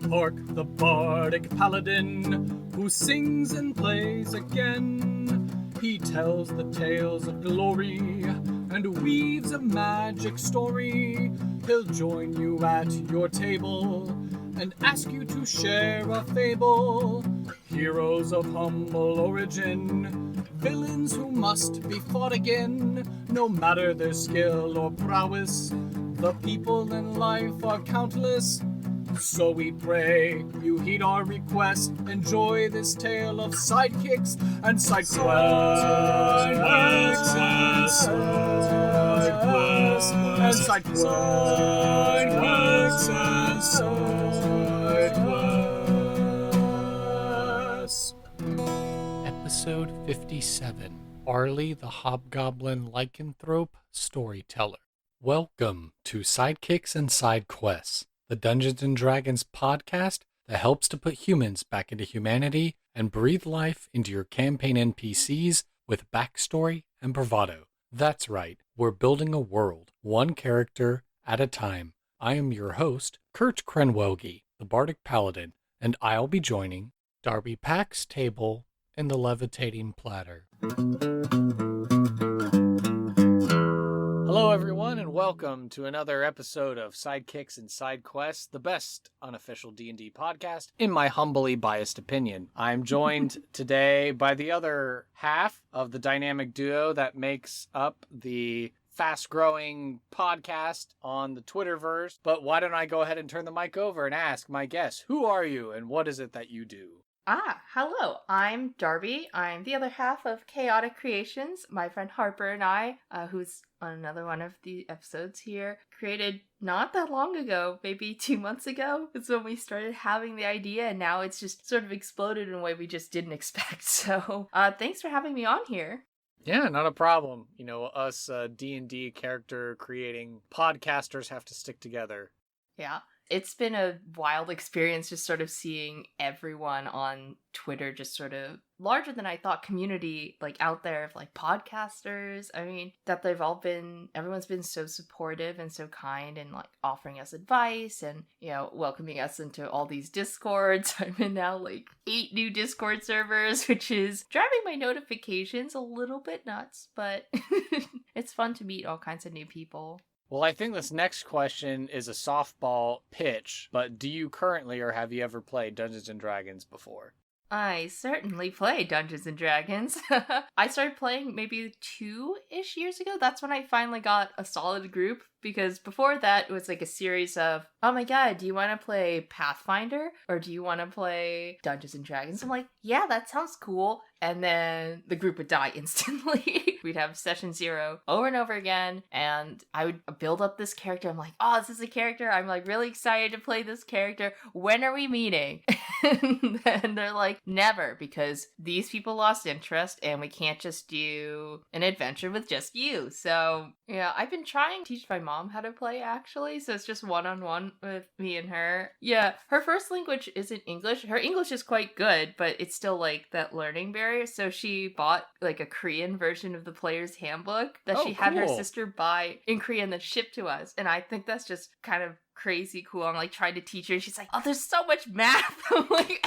Hark the bardic paladin, who sings and plays again. He tells the tales of glory, and weaves a magic story. He'll join you at your table, and ask you to share a fable. Heroes of humble origin, villains who must be fought again. No matter their skill or prowess, the people in life are countless. So we pray you heed our request. Enjoy this tale of sidekicks and side quests. Episode 57, Arlie the Hobgoblin Lycanthrope, Storyteller. Welcome to Sidekicks and Side Quests, the Dungeons & Dragons podcast that helps to put humans back into humanity and breathe life into your campaign NPCs with backstory and bravado. That's right, we're building a world, one character at a time. I am your host, Kurt Krenwelge, the Bardic Paladin, and I'll be joining Darby Pak's table and the levitating platter. Hello everyone, and welcome to another episode of Sidekicks and Side Quests, the best unofficial D&D podcast, in my humbly biased opinion. I'm joined today by the other half of the dynamic duo that makes up the fast-growing podcast on the Twitterverse. But why don't I go ahead and turn the mic over and ask my guest, who are you and what is it that you do? Hello, I'm Darby. I'm the other half of Chaotic Creations. My friend Harper and I, who's on another one of the episodes here, created not that long ago, maybe 2 months ago, is when we started having the idea, and now it's just sort of exploded in a way we just didn't expect. So, thanks for having me on here. Yeah, not a problem. You know, us D&D character creating podcasters have to stick together. Yeah. It's been a wild experience just sort of seeing everyone on Twitter just sort of larger than I thought community like out there of like podcasters. I mean, that everyone's been so supportive and so kind and like offering us advice and, you know, welcoming us into all these Discords. I'm in now like 8 new Discord servers, which is driving my notifications a little bit nuts, but it's fun to meet all kinds of new people. Well, I think this next question is a softball pitch, but do you currently or have you ever played Dungeons & Dragons before? I certainly play Dungeons & Dragons. I started playing maybe 2-ish years ago. That's when I finally got a solid group, because before that it was like a series of, oh my god, do you want to play Pathfinder or do you want to play Dungeons & Dragons? I'm like, yeah, that sounds cool. And then the group would die instantly. We'd have session 0 over and over again, and I would build up this character. I'm like, oh, this is a character. I'm like really excited to play this character. When are we meeting? And then they're like, never, because these people lost interest and we can't just do an adventure with just you. So, yeah, I've been trying to teach my mom how to play, actually. So it's just one-on-one with me and her. Yeah, her first language isn't English. Her English is quite good, but it's still like that learning barrier. So she bought like a Korean version of the Player's Handbook that she had her sister buy in Korean then ship to us. And I think that's just kind of crazy cool. I'm like trying to teach her and she's like, oh, there's so much math. I'm like,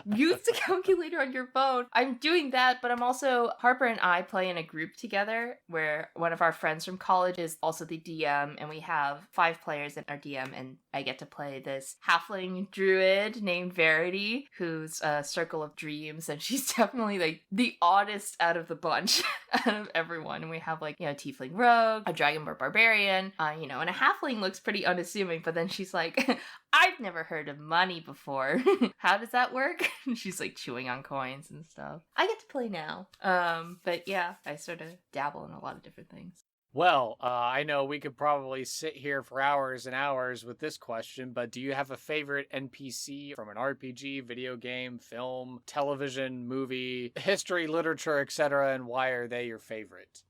use the calculator on your phone. I'm doing that, but I'm also, Harper and I play in a group together where one of our friends from college is also the DM, and we have 5 players in our DM, and I get to play this halfling druid named Verity, who's a circle of dreams, and she's definitely like the oddest out of the bunch out of everyone. And we have like, you know, tiefling rogue, a dragonborn barbarian, you know, and a halfling looks pretty unassuming, but then she's like, I've never heard of money before. How does that work? She's like chewing on coins and stuff. I get to play now. But yeah, I sort of dabble in a lot of different things. Well, I know we could probably sit here for hours and hours with this question, but do you have a favorite NPC from an RPG, video game, film, television, movie, history, literature, etc., and why are they your favorite?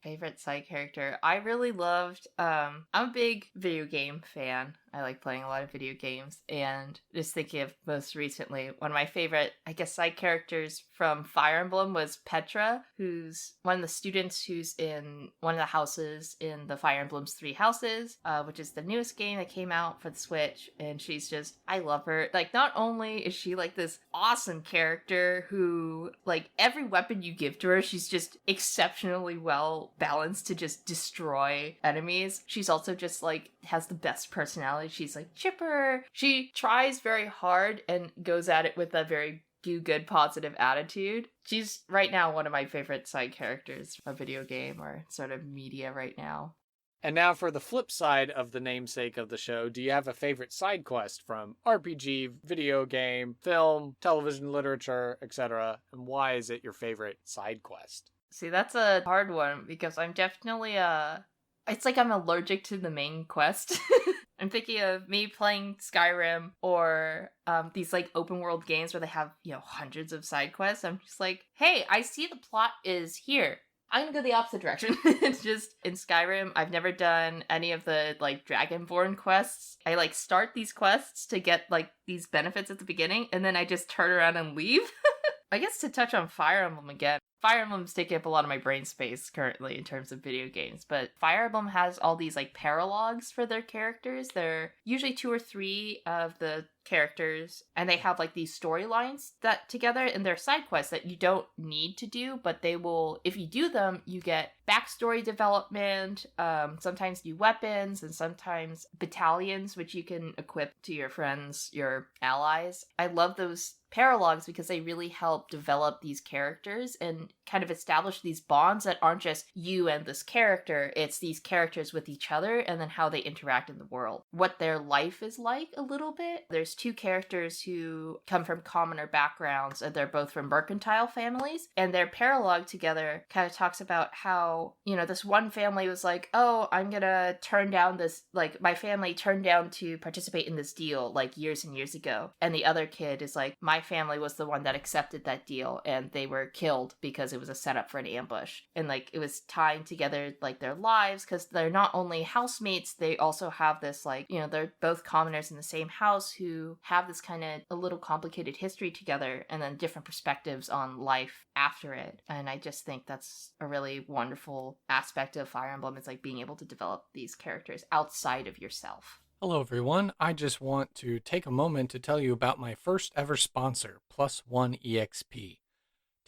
Favorite side character. I really loved, I'm a big video game fan. I like playing a lot of video games, and just thinking of most recently, one of my favorite, I guess, side characters from Fire Emblem was Petra, who's one of the students who's in one of the houses in the Fire Emblem's Three Houses, which is the newest game that came out for the Switch, and she's just, I love her. Like, not only is she like this awesome character who, like, every weapon you give to her, she's just exceptionally well balanced to just destroy enemies. She's also just like has the best personality. She's like chipper. She tries very hard and goes at it with a very good positive attitude. She's right now one of my favorite side characters of video game or sort of media right now. And now for the flip side of the namesake of the show, do you have a favorite side quest from RPG, video game, film, television, literature, etc.? And why is it your favorite side quest? See, that's a hard one because I'm definitely it's like I'm allergic to the main quest. I'm thinking of me playing Skyrim or these like open world games where they have, hundreds of side quests. I'm just like, hey, I see the plot is here. I'm gonna go the opposite direction. It's just in Skyrim, I've never done any of the like Dragonborn quests. I like start these quests to get like these benefits at the beginning, and then I just turn around and leave. I guess to touch on Fire Emblem again, Fire Emblem's taking up a lot of my brain space currently in terms of video games, but Fire Emblem has all these like paralogues for their characters. They're usually 2 or 3 of the characters, and they have like these storylines that together, and they're side quests that you don't need to do, but they will, if you do them, you get backstory development, sometimes new weapons, and sometimes battalions, which you can equip to your friends, your allies. I love those paralogues because they really help develop these characters and kind of establish these bonds that aren't just you and this character, it's these characters with each other and then how they interact in the world, what their life is like a little bit. There's 2 characters who come from commoner backgrounds, and they're both from mercantile families, and their paralogue together kind of talks about how, this one family was like, oh, I'm gonna turn down this, like, my family turned down to participate in this deal like years and years ago, and the other kid is like, my family was the one that accepted that deal, and they were killed because it was a setup for an ambush. And like it was tying together like their lives, because they're not only housemates, they also have this like, they're both commoners in the same house who have this kind of a little complicated history together, and then different perspectives on life after it. And I just think that's a really wonderful aspect of Fire Emblem, is like being able to develop these characters outside of yourself. Hello, everyone. I just want to take a moment to tell you about my first ever sponsor, Plus One EXP.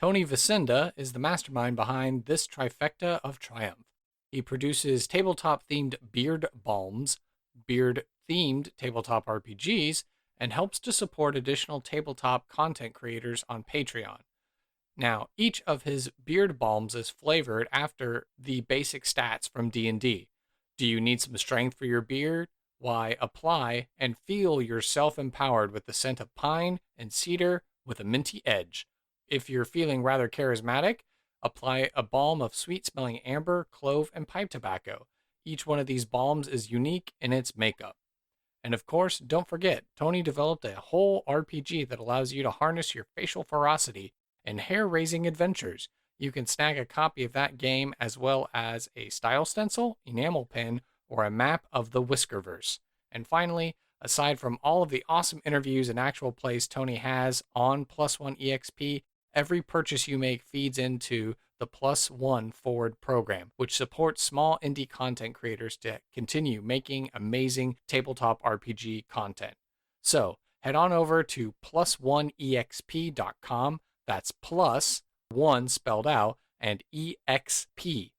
Tony Vicinda is the mastermind behind this trifecta of triumph. He produces tabletop-themed beard balms, beard-themed tabletop RPGs, and helps to support additional tabletop content creators on Patreon. Now, each of his beard balms is flavored after the basic stats from D&D. Do you need some strength for your beard? Why, apply and feel yourself empowered with the scent of pine and cedar with a minty edge. If you're feeling rather charismatic, apply a balm of sweet-smelling amber, clove, and pipe tobacco. Each one of these balms is unique in its makeup. And of course, don't forget, Tony developed a whole RPG that allows you to harness your facial ferocity and hair-raising adventures. You can snag a copy of that game as well as a style stencil, enamel pin, or a map of the Whiskerverse. And finally, aside from all of the awesome interviews and actual plays Tony has on Plus One EXP, every purchase you make feeds into the Plus One Forward program, which supports small indie content creators to continue making amazing tabletop RPG content. So, head on over to plusoneexp.com, that's plus, 1 spelled out, and exp.com,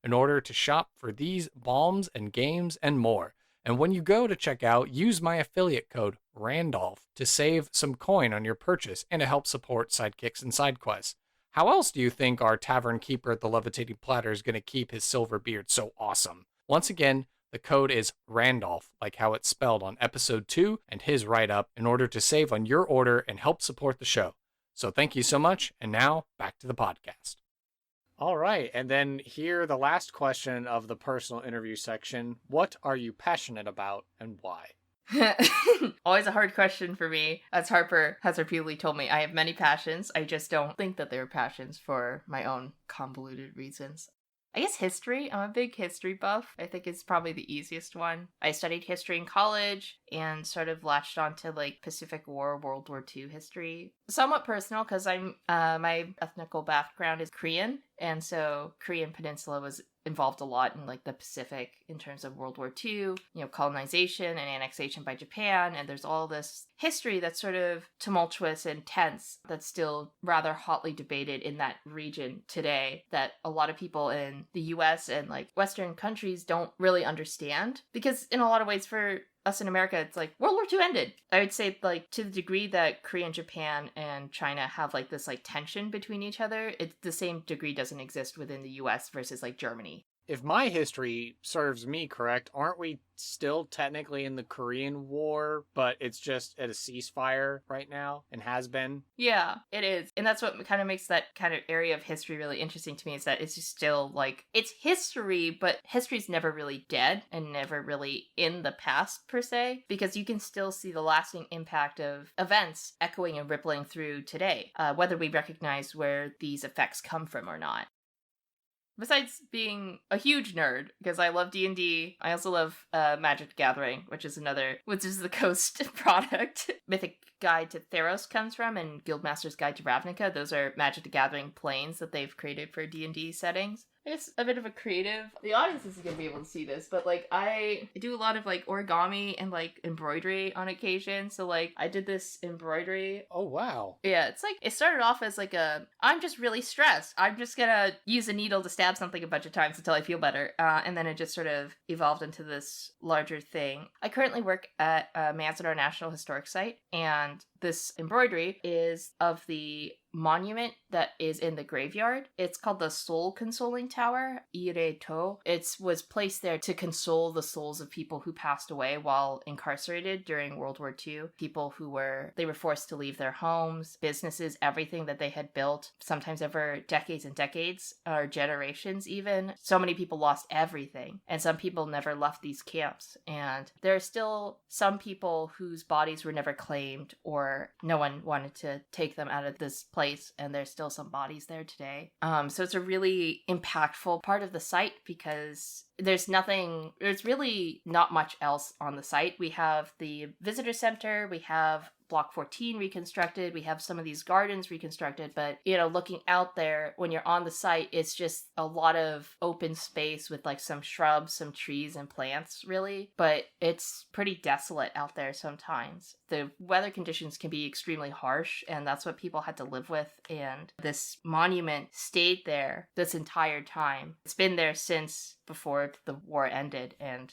in order to shop for these balms and games and more. And when you go to check out, use my affiliate code Randolph to save some coin on your purchase and to help support Sidekicks and Side Quests. How else do you think our tavern keeper at the Levitating Platter is going to keep his silver beard so awesome? Once again, the code is Randolph, like how it's spelled on episode 2 and his write-up, in order to save on your order and help support the show. So thank you so much, and now back to the podcast. All right, and then here, the last question of the personal interview section. What are you passionate about and why? Always a hard question for me. As Harper has repeatedly told me, I have many passions. I just don't think that they're passions for my own convoluted reasons. I guess history. I'm a big history buff. I think it's probably the easiest one. I studied history in college and sort of latched onto like Pacific War, World War II history. Somewhat personal because my ethnical background is Korean, and so Korean Peninsula was involved a lot in like the Pacific in terms of World War II, colonization and annexation by Japan, and there's all this history that's sort of tumultuous and tense that's still rather hotly debated in that region today that a lot of people in the US and like Western countries don't really understand, because in a lot of ways for us in America, it's like World War II ended. I would say like to the degree that Korea and Japan and China have like this like tension between each other, it's the same degree doesn't exist within the US versus like Germany. If my history serves me correct, aren't we still technically in the Korean War, but it's just at a ceasefire right now and has been? Yeah, it is. And that's what kind of makes that kind of area of history really interesting to me, is that it's just still like, it's history, but history's never really dead and never really in the past per se, because you can still see the lasting impact of events echoing and rippling through today, whether we recognize where these effects come from or not. Besides being a huge nerd, because I love D&D, I also love Magic the Gathering, which is the Coast product. Mythic Guide to Theros comes from, and Guildmaster's Guide to Ravnica. Those are Magic the Gathering planes that they've created for D&D settings. I guess a bit of a creative. The audience isn't going to be able to see this, but like I do a lot of like origami and like embroidery on occasion. So like I did this embroidery. Oh, wow. Yeah, it's like, it started off as like I'm just really stressed. I'm just going to use a needle to stab something a bunch of times until I feel better. And then it just sort of evolved into this larger thing. I currently work at Manzanar National Historic Site, and this embroidery is of the monument that is in the graveyard. It's called the Soul Consoling Tower, Ireto. It was placed there to console the souls of people who passed away while incarcerated during World War II. People who were forced to leave their homes, businesses, everything that they had built, sometimes over decades and decades, or generations even. So many people lost everything, and some people never left these camps. And there are still some people whose bodies were never claimed, or no one wanted to take them out of this place, and there's still some bodies there today. So it's a really impactful part of the site, because there's really not much else on the site. We have the visitor center, we have Block 14 reconstructed, we have some of these gardens reconstructed, but looking out there when you're on the site, it's just a lot of open space with like some shrubs, some trees and plants really, but it's pretty desolate out there sometimes. The weather conditions can be extremely harsh, and that's what people had to live with, and this monument stayed there this entire time. It's been there since before the war ended, and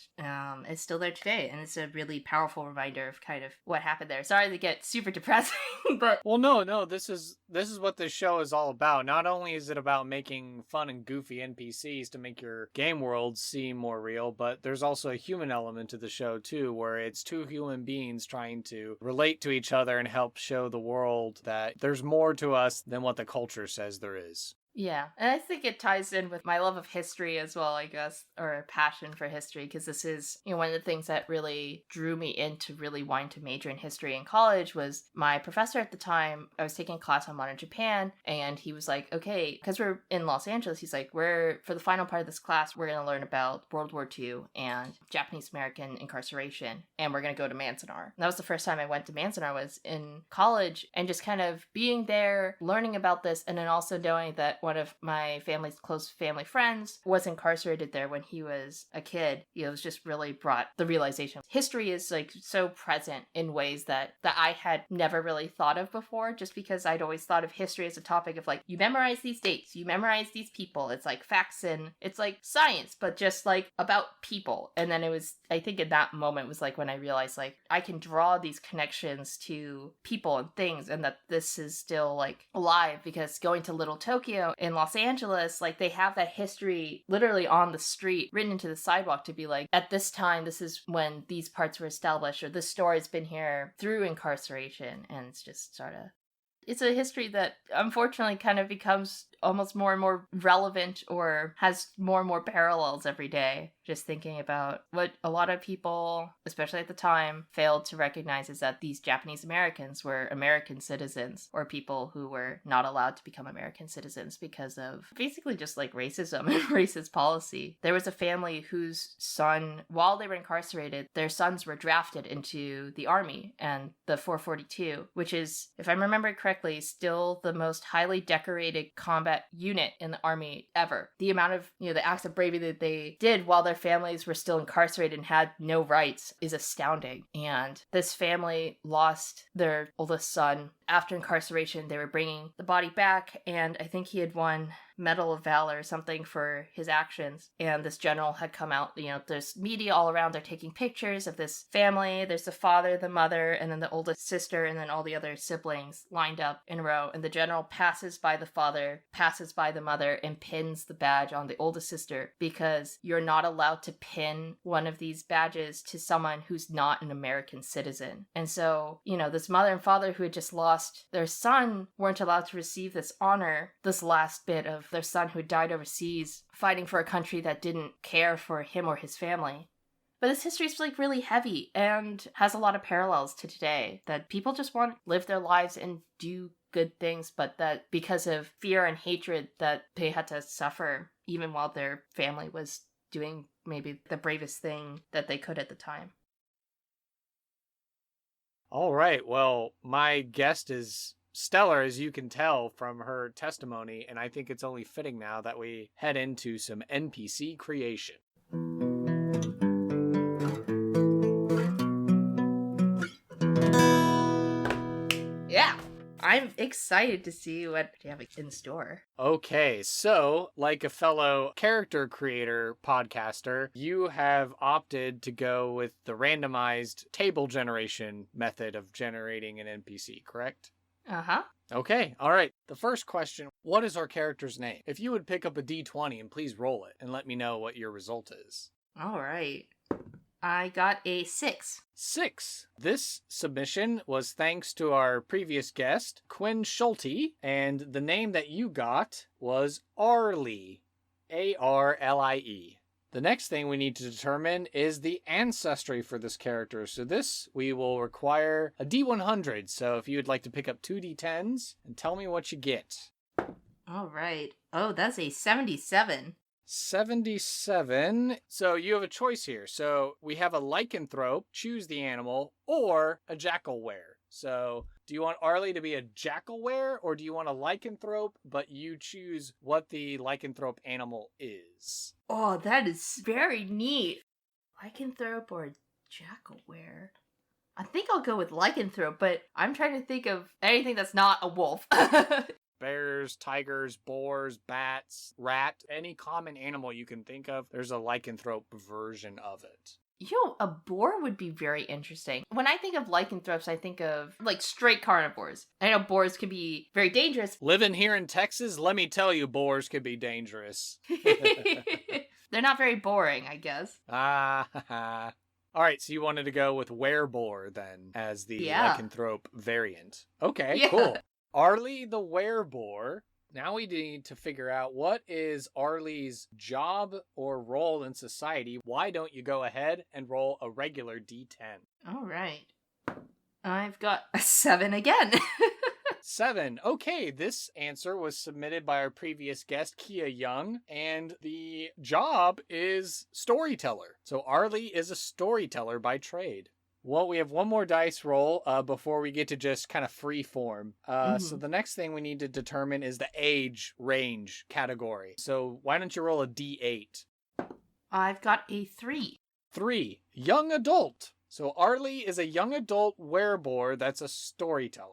it's still there today, and it's a really powerful reminder of kind of what happened there. Sorry to get super depressing, but well, no, this is what this show is all about. Not only is it about making fun and goofy NPCs to make your game world seem more real, but there's also a human element to the show too, where it's two human beings trying to relate to each other and help show the world that there's more to us than what the culture says there is. Yeah, and I think it ties in with my love of history as well, I guess, or passion for history, because this is, one of the things that really drew me into really wanting to major in history in college was my professor at the time. I was taking a class on modern Japan, and he was like, okay, because we're in Los Angeles, he's like, for the final part of this class, we're going to learn about World War II and Japanese American incarceration, and we're going to go to Manzanar. And that was the first time I went to Manzanar, was in college, and just kind of being there, learning about this, and then also knowing that one of my close family friends was incarcerated there when he was a kid. It was just really brought the realization. History is like so present in ways that I had never really thought of before, just because I'd always thought of history as a topic of like, you memorize these dates, you memorize these people. It's like facts, and it's like science, but just like about people. And then it was, I think in that moment was like when I realized like I can draw these connections to people and things, and that this is still like alive, because going to Little Tokyo in Los Angeles, like they have that history literally on the street written into the sidewalk to be like, at this time, this is when these parts were established, or this story's been here through incarceration. And it's just sort of, it's a history that unfortunately kind of becomes almost more and more relevant or has more and more parallels every day. Just thinking about what a lot of people, especially at the time, failed to recognize is that these Japanese Americans were American citizens, or people who were not allowed to become American citizens because of basically just like racism and racist policy. There was a family whose son, while they were incarcerated, their sons were drafted into the army and the 442, which is, if I remember correctly, still the most highly decorated combat unit in the army ever. The amount of, the acts of bravery that they did while their families were still incarcerated and had no rights is astounding. And this family lost their oldest son after incarceration. They were bringing the body back, and I think he had won Medal of Valor or something for his actions. And this general had come out, there's media all around. They're taking pictures of this family. There's the father, the mother, and then the oldest sister, and then all the other siblings lined up in a row. And the general passes by the father, passes by the mother, and pins the badge on the oldest sister, because you're not allowed to pin one of these badges to someone who's not an American citizen. And so, this mother and father who had just lost their son weren't allowed to receive this honor, this last bit of their son who died overseas fighting for a country that didn't care for him or his family. But this history is like really heavy and has a lot of parallels to today, that people just want to live their lives and do good things, but that because of fear and hatred that they had to suffer even while their family was doing maybe the bravest thing that they could at the time. All right, well, my guest is stellar, as you can tell from her testimony, and I think it's only fitting now that we head into some NPC creation. Yeah, I'm excited to see what you have in store. Okay, so like a fellow character creator podcaster, you have opted to go with the randomized table generation method of generating an NPC, correct? Uh-huh. Okay, all right. The first question, what is our character's name? If you would pick up a d20 and please roll it and let me know what your result is. All right. I got a 6. 6. This submission was thanks to our previous guest, Quinn Schulte, and the name that you got was Arlie. A-R-L-I-E. The next thing we need to determine is the ancestry for this character. So this, we will require a D100. So if you would like to pick up 2 D10s and tell me what you get. All right. Oh, that's a 77. 77. So you have a choice here. So we have a lycanthrope, choose the animal, or a jackalware. So do you want Arlie to be a jackalware, or do you want a lycanthrope, but you choose what the lycanthrope animal is? Oh, that is very neat. Lycanthrope or jackalware? I think I'll go with lycanthrope, but I'm trying to think of anything that's not a wolf. Bears, tigers, boars, bats, rat, any common animal you can think of, there's a lycanthrope version of it. A boar would be very interesting. When I think of lycanthropes, I think of like straight carnivores. I know boars can be very dangerous. Living here in Texas, let me tell you, boars can be dangerous. They're not very boring, I guess. All right, so you wanted to go with wereboar then as the lycanthrope variant. Okay, Yeah. Cool. Arlie the wereboar. Now we need to figure out what is Arlie's job or role in society. Why don't you go ahead and roll a regular D10? All right. I've got a 7 again. 7. Okay, this answer was submitted by our previous guest, Kia Young, and the job is storyteller. So Arlie is a storyteller by trade. Well, we have one more dice roll before we get to just kind of free form. So the next thing we need to determine is the age range category. So why don't you roll a D8? I've got a 3. 3. Young adult. So Arlie is a young adult wereboar that's a storyteller.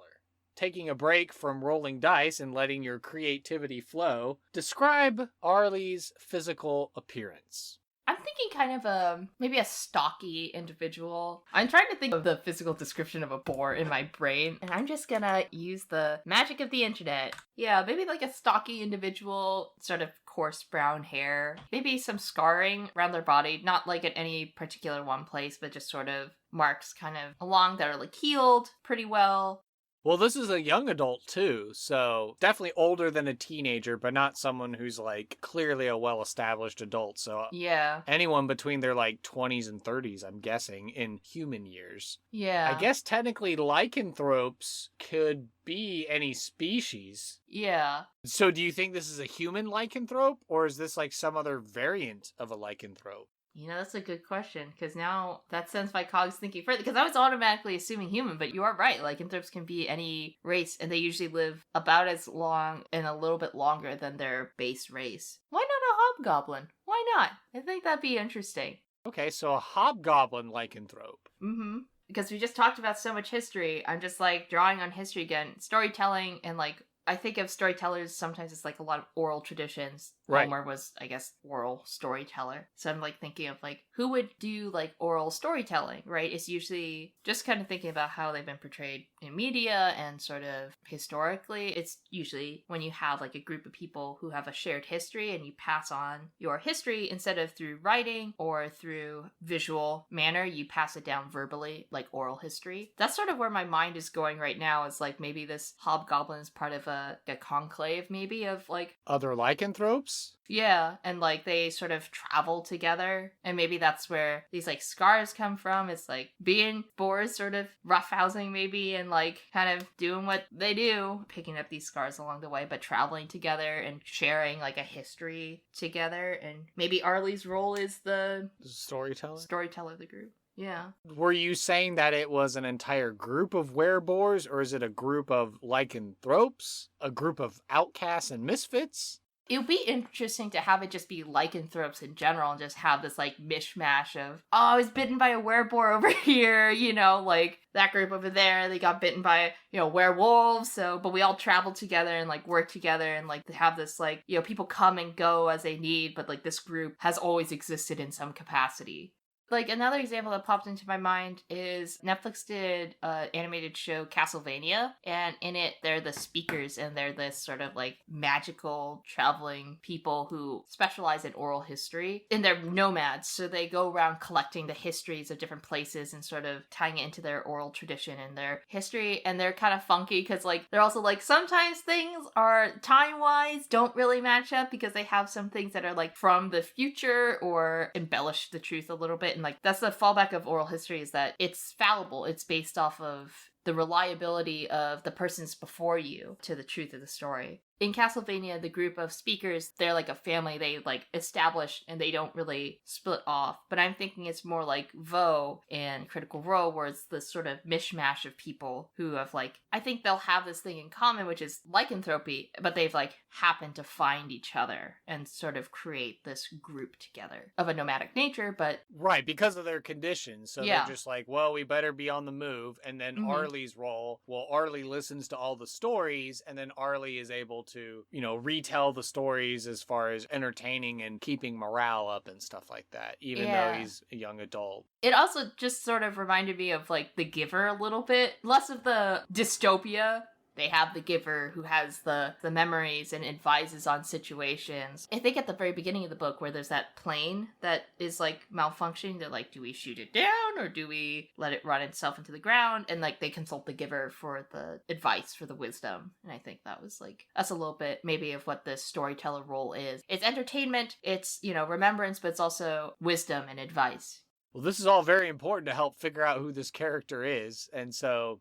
Taking a break from rolling dice and letting your creativity flow, describe Arlie's physical appearance. I'm thinking kind of maybe a stocky individual. I'm trying to think of the physical description of a boar in my brain, and I'm just gonna use the magic of the internet. Yeah, maybe like a stocky individual, sort of coarse brown hair, maybe some scarring around their body, not like at any particular one place, but just sort of marks kind of along that are like healed pretty well. Well, this is a young adult too, so definitely older than a teenager, but not someone who's like clearly a well-established adult. So Yeah. anyone between their like 20s and 30s, I'm guessing, in human years. Yeah. I guess technically lycanthropes could be any species. Yeah. So do you think this is a human lycanthrope, or is this like some other variant of a lycanthrope? You know, that's a good question, because now that sends my cogs thinking further, because I was automatically assuming human, but you are right. Lycanthropes can be any race, and they usually live about as long and a little bit longer than their base race. Why not a hobgoblin? Why not? I think that'd be interesting. Okay, so a hobgoblin lycanthrope. Mm-hmm. Because we just talked about so much history, I'm just like drawing on history again. Storytelling and like I think of storytellers sometimes it's like a lot of oral traditions. Right. Homer was, I guess, oral storyteller. So I'm like thinking of like who would do like oral storytelling, right? It's usually just kind of thinking about how they've been portrayed in media and sort of historically. It's usually when you have like a group of people who have a shared history and you pass on your history instead of through writing or through visual manner, you pass it down verbally, like oral history. That's sort of where my mind is going right now, is like maybe this hobgoblin is part of a conclave maybe of like other lycanthropes? Yeah, and like they sort of travel together, and maybe that's where these like scars come from. It's like being boars sort of roughhousing maybe, and like kind of doing what they do, picking up these scars along the way, but traveling together and sharing like a history together. And maybe Arlie's role is the storyteller of the group. Yeah. Were you saying that it was an entire group of werebores, or is it a group of lycanthropes? A group of outcasts and misfits? It would be interesting to have it just be lycanthropes in general and just have this like mishmash of, oh, I was bitten by a werebore over here, you know, like that group over there, they got bitten by, you know, werewolves, so, but we all travel together and like work together and like have this like, you know, people come and go as they need, but like this group has always existed in some capacity. Like, another example that popped into my mind is Netflix did an animated show, Castlevania, and in it, they're the speakers, and they're this sort of, like, magical traveling people who specialize in oral history. And they're nomads, so they go around collecting the histories of different places and sort of tying it into their oral tradition and their history, and they're kind of funky, because, like, they're also, like, sometimes things are, time-wise, don't really match up, because they have some things that are, like, from the future, or embellish the truth a little bit. And like that's the fallback of oral history, is that it's fallible. It's based off of the reliability of the persons before you to the truth of the story. In Castlevania, the group of speakers, they're like a family. They like establish and they don't really split off. But I'm thinking it's more like Vo and Critical Role, where it's this sort of mishmash of people who have like, I think they'll have this thing in common, which is lycanthropy, but they've like happened to find each other and sort of create this group together of a nomadic nature, but... Right, because of their conditions. So Yeah. They're just like, well, we better be on the move. And then Arlie's role, well, Arlie listens to all the stories, and then Arlie is able to, you know, retell the stories as far as entertaining and keeping morale up and stuff like that, even though he's a young adult. It also just sort of reminded me of like The Giver a little bit. Less of the dystopia. They have the giver who has the memories and advises on situations. I think at the very beginning of the book where there's that plane that is like malfunctioning, they're like, do we shoot it down or do we let it run itself into the ground? And like they consult the giver for the advice, for the wisdom. And I think that was like, that's a little bit maybe of what the storyteller role is. It's entertainment, it's, you know, remembrance, but it's also wisdom and advice. Well, this is all very important to help figure out who this character is. And so...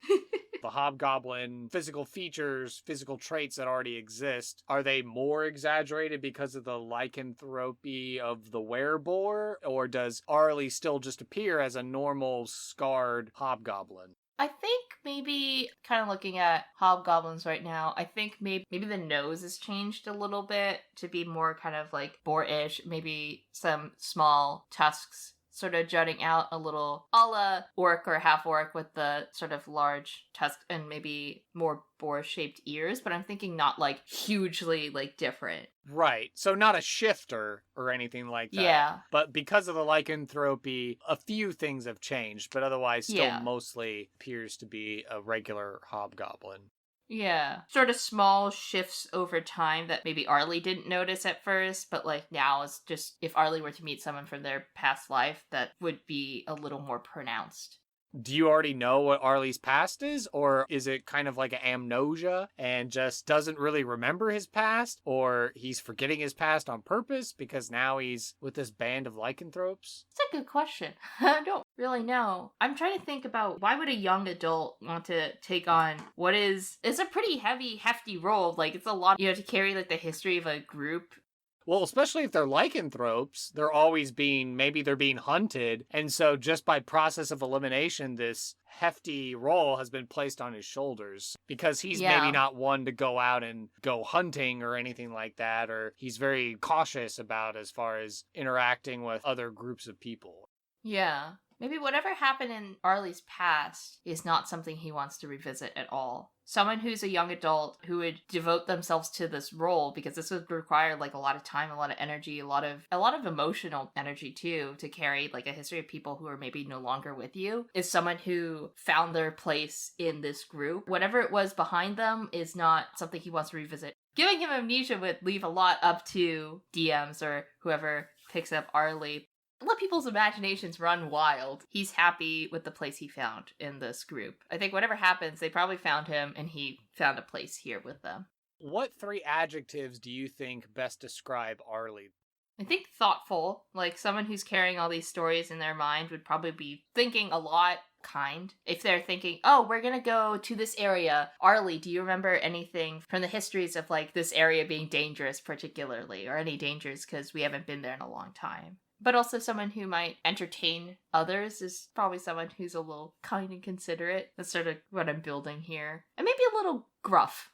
the hobgoblin physical features, physical traits that already exist, are they more exaggerated because of the lycanthropy of the werebore? Or does Arlie still just appear as a normal, scarred hobgoblin? I think maybe, kind of looking at hobgoblins right now, I think maybe the nose has changed a little bit to be more kind of like boar-ish, maybe some small tusks sort of jutting out a little a la orc or half orc with the sort of large tusk and maybe more boar-shaped ears, but I'm thinking not like hugely like different. Right. So not a shifter or anything like that. Yeah. But because of the lycanthropy, a few things have changed, but otherwise still mostly appears to be a regular hobgoblin. Yeah. Sort of small shifts over time that maybe Arlie didn't notice at first, but like now it's just, if Arlie were to meet someone from their past life, that would be a little more pronounced. Do you already know what Arlie's past is? Or is it kind of like an amnesia and just doesn't really remember his past? Or he's forgetting his past on purpose because now he's with this band of lycanthropes? It's a good question. I don't really know. I'm trying to think about why would a young adult want to take on what is... It's a pretty hefty role. Like, it's a lot, to carry, like, the history of a group. Well, especially if they're lycanthropes, maybe they're being hunted. And so just by process of elimination, this hefty role has been placed on his shoulders because he's maybe not one to go out and go hunting or anything like that, or he's very cautious about as far as interacting with other groups of people. Yeah. Maybe whatever happened in Arlie's past is not something he wants to revisit at all. Someone who's a young adult who would devote themselves to this role, because this would require like a lot of time, a lot of energy, a lot of emotional energy too, to carry like a history of people who are maybe no longer with you, is someone who found their place in this group. Whatever it was behind them is not something he wants to revisit. Giving him amnesia would leave a lot up to DMs or whoever picks up Arlie. Let people's imaginations run wild. He's happy with the place he found in this group. I think whatever happens, they probably found him and he found a place here with them. What 3 adjectives do you think best describe Arlie? I think thoughtful, like someone who's carrying all these stories in their mind would probably be thinking a lot. Kind. If they're thinking, oh, we're gonna go to this area. Arlie, do you remember anything from the histories of like this area being dangerous particularly, or any dangers because we haven't been there in a long time? But also someone who might entertain others is probably someone who's a little kind and considerate. That's sort of what I'm building here. And maybe a little gruff.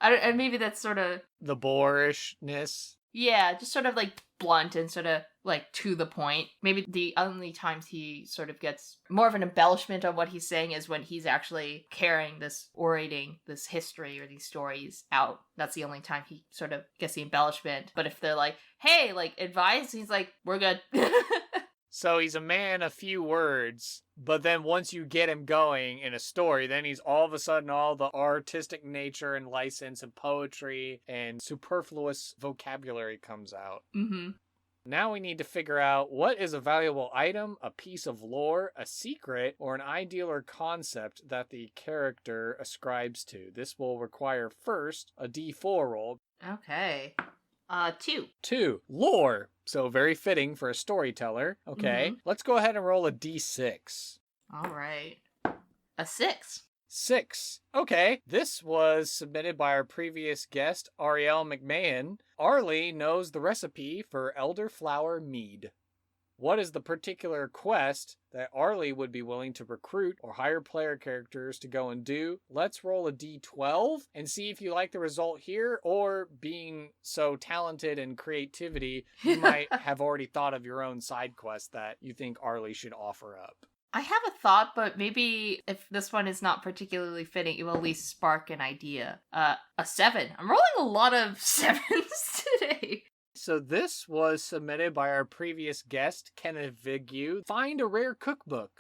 And maybe that's sort of... the boorishness. Yeah, just sort of like blunt and sort of like to the point. Maybe the only times he sort of gets more of an embellishment on what he's saying is when he's actually carrying this, orating this history or these stories out. That's the only time he sort of gets the embellishment. But if they're like, hey, like advice, he's like, we're good. So he's a man of few words, but then once you get him going in a story, then he's all of a sudden all the artistic nature and license and poetry and superfluous vocabulary comes out. Mm-hmm. Now we need to figure out what is a valuable item, a piece of lore, a secret, or an ideal or concept that the character ascribes to. This will require first a D4 roll. Okay. 2. 2. Lore. So very fitting for a storyteller. Okay. Let's go ahead and roll a D6. All right. A 6. 6. Okay. This was submitted by our previous guest, Ariel McMahon. Arlie knows the recipe for elderflower mead. What is the particular quest that Arlie would be willing to recruit or hire player characters to go and do? Let's roll a d12 and see if you like the result here, or being so talented in creativity, you might have already thought of your own side quest that you think Arlie should offer up. I have a thought, but maybe if this one is not particularly fitting, it will at least spark an idea. A 7. I'm rolling a lot of 7s today. So this was submitted by our previous guest, Kenneth Vigu. Find a rare cookbook.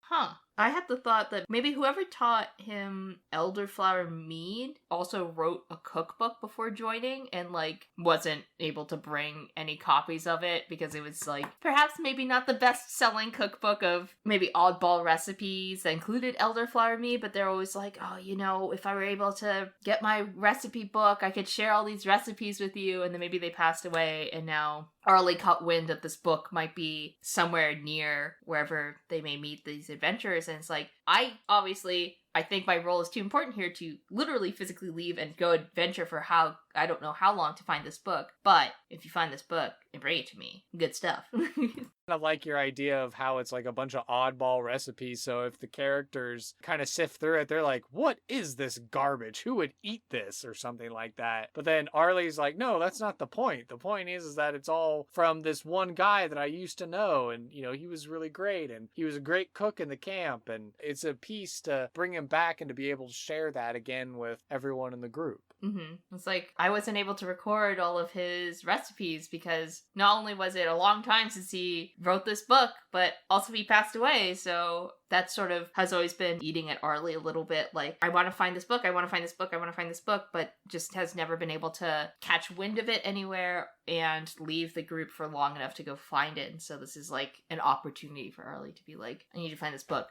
Huh. I had the thought that maybe whoever taught him elderflower mead also wrote a cookbook before joining and, like, wasn't able to bring any copies of it because it was, like, perhaps maybe not the best-selling cookbook of maybe oddball recipes that included elderflower mead, but they're always like, oh, you know, if I were able to get my recipe book, I could share all these recipes with you, and then maybe they passed away, and now Arlie caught wind that this book might be somewhere near wherever they may meet these adventurers, and it's like, I think my role is too important here to literally physically leave and go adventure for I don't know how long to find this book, but if you find this book and bring it to me, good stuff. I like your idea of how it's like a bunch of oddball recipes, so if the characters kind of sift through it, they're like, what is this garbage? Who would eat this? Or something like that. But then Arlie's like, no, that's not the point. The point is that it's all from this one guy that I used to know, and, you know, he was really great, and he was a great cook in the camp, and it's a piece to bring him back and to be able to share that again with everyone in the group. Mm-hmm. It's like, I wasn't able to record all of his recipes because not only was it a long time since he wrote this book, but also he passed away, so that sort of has always been eating at Arlie a little bit, like, I want to find this book, I want to find this book, I want to find this book, but just has never been able to catch wind of it anywhere and leave the group for long enough to go find it, and so this is like an opportunity for Arlie to be like, I need to find this book.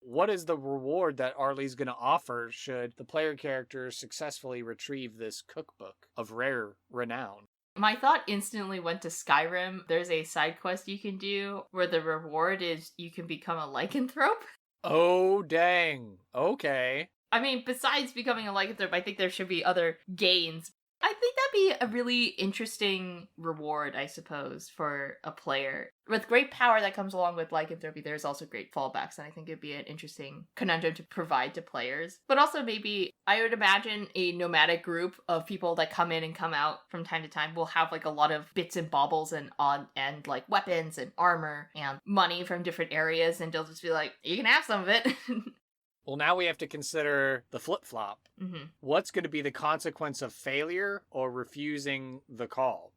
What is the reward that Arlie's going to offer should the player character successfully retrieve this cookbook of rare renown? My thought instantly went to Skyrim. There's a side quest you can do where the reward is you can become a lycanthrope. Oh, dang. Okay. I mean, besides becoming a lycanthrope, I think there should be other gains. I think that'd be a really interesting reward, I suppose, for a player. With great power that comes along with lycanthropy, there's also great fallbacks, and I think it'd be an interesting conundrum to provide to players. But also maybe, I would imagine a nomadic group of people that come in and come out from time to time will have like a lot of bits and baubles and on-end like weapons and armor and money from different areas, and they'll just be like, you can have some of it. Well, now we have to consider the flip-flop. Mm-hmm. What's going to be the consequence of failure or refusing the call?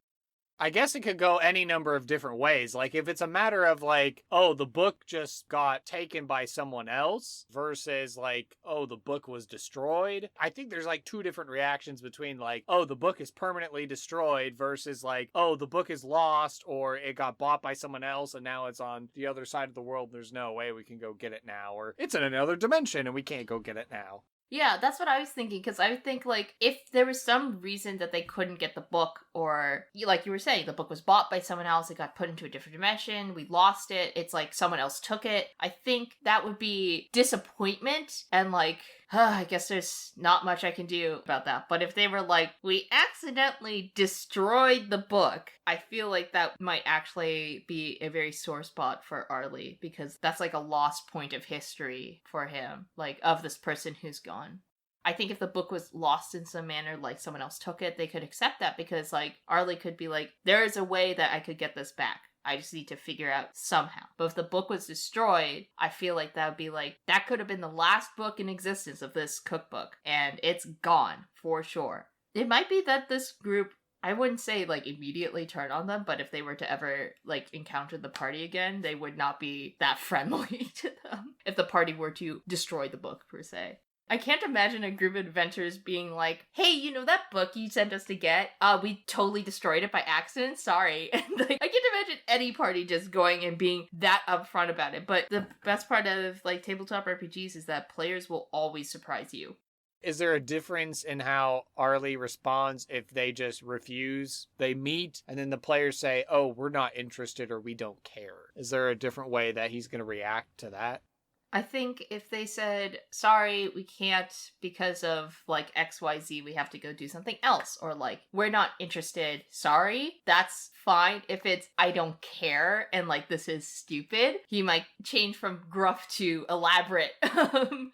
I guess it could go any number of different ways. Like, if it's a matter of, like, oh, the book just got taken by someone else versus, like, oh, the book was destroyed. I think there's, like, two different reactions between, like, oh, the book is permanently destroyed versus, like, oh, the book is lost or it got bought by someone else and now it's on the other side of the world. There's no way we can go get it now. Or it's in another dimension and we can't go get it now. Yeah, that's what I was thinking, because I would think, like, if there was some reason that they couldn't get the book, or, like you were saying, the book was bought by someone else, it got put into a different dimension, we lost it, it's like someone else took it, I think that would be disappointment, and, like, I guess there's not much I can do about that. But if they were like, we accidentally destroyed the book, I feel like that might actually be a very sore spot for Arlie, because that's like a lost point of history for him, like of this person who's gone. I think if the book was lost in some manner, like someone else took it, they could accept that, because like Arlie could be like, there is a way that I could get this back. I just need to figure out somehow. But if the book was destroyed, I feel like that would be like, that could have been the last book in existence of this cookbook, and it's gone for sure. It might be that this group, I wouldn't say like immediately turn on them, but if they were to ever like encounter the party again, they would not be that friendly to them if the party were to destroy the book per se. I can't imagine a group of adventurers being like, hey, you know that book you sent us to get? We totally destroyed it by accident, sorry. And like, I can't imagine any party just going and being that upfront about it. But the best part of like tabletop RPGs is that players will always surprise you. Is there a difference in how Arlie responds if they just refuse? They meet and then the players say, oh, we're not interested or we don't care. Is there a different way that he's going to react to that? I think if they said, sorry, we can't because of like XYZ, we have to go do something else, or like, we're not interested, sorry, that's fine. If it's, I don't care, and like, this is stupid, he might change from gruff to elaborate.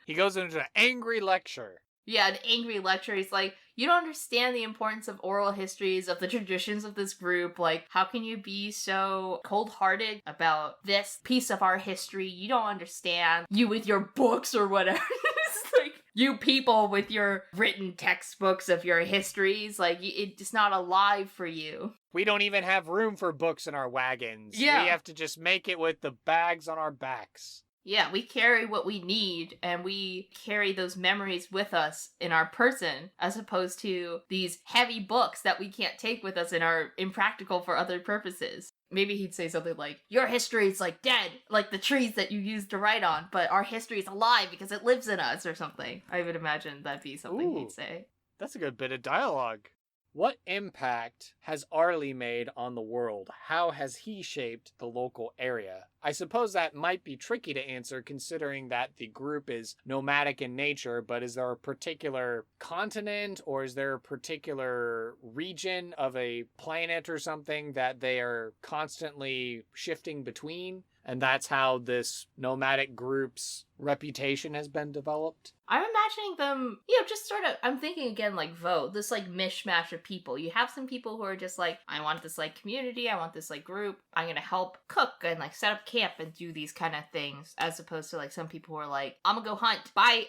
He goes into an angry lecture. Yeah, an angry lecture. He's like, you don't understand the importance of oral histories, of the traditions of this group. Like, how can you be so cold-hearted about this piece of our history? You don't understand. You with your books or whatever. It's like, you people with your written textbooks of your histories. Like, it's not alive for you. We don't even have room for books in our wagons. Yeah. We have to just make it with the bags on our backs. Yeah, we carry what we need, and we carry those memories with us in our person, as opposed to these heavy books that we can't take with us and are impractical for other purposes. Maybe he'd say something like, your history is like dead, like the trees that you used to write on, but our history is alive because it lives in us, or something. I would imagine that'd be something he'd say. That's a good bit of dialogue. What impact has Arlie made on the world? How has he shaped the local area? I suppose that might be tricky to answer considering that the group is nomadic in nature, but is there a particular continent or is there a particular region of a planet or something that they are constantly shifting between? And that's how this nomadic group's reputation has been developed? I'm imagining them, just sort of, I'm thinking again like Vogue, this like mishmash of people. You have some people who are just like, I want this like community, I want this like group, I'm gonna help cook and like set up camp and do these kind of things, as opposed to like some people who are like, I'm gonna go hunt, bye,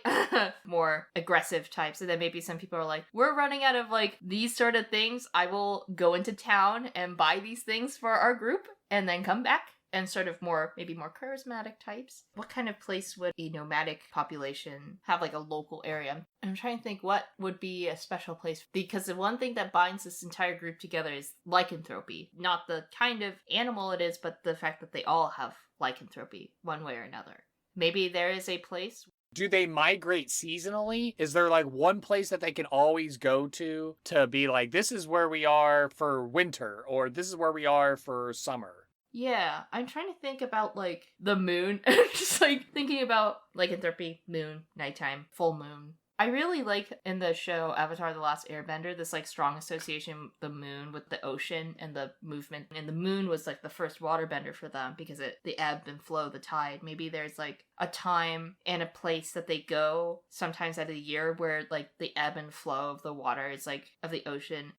more aggressive types. And then maybe some people are like, we're running out of like these sort of things, I will go into town and buy these things for our group and then come back. And sort of maybe more charismatic types. What kind of place would a nomadic population have, like a local area? I'm trying to think what would be a special place. Because the one thing that binds this entire group together is lycanthropy. Not the kind of animal it is, but the fact that they all have lycanthropy, one way or another. maybe there is a place. Do they migrate seasonally? Is there like one place that they can always go to be like, this is where we are for winter, or this is where we are for summer? Yeah, I'm trying to think about, like, the moon. Just, like, thinking about lycanthropy, moon, nighttime, full moon. I really like in the show Avatar: The Last Airbender this like strong association with the moon with the ocean and the movement. And the moon was like the first waterbender for them because the ebb and flow, the tide. Maybe there's like a time and a place that they go sometimes out of the year where like the ebb and flow of the water is like of the ocean.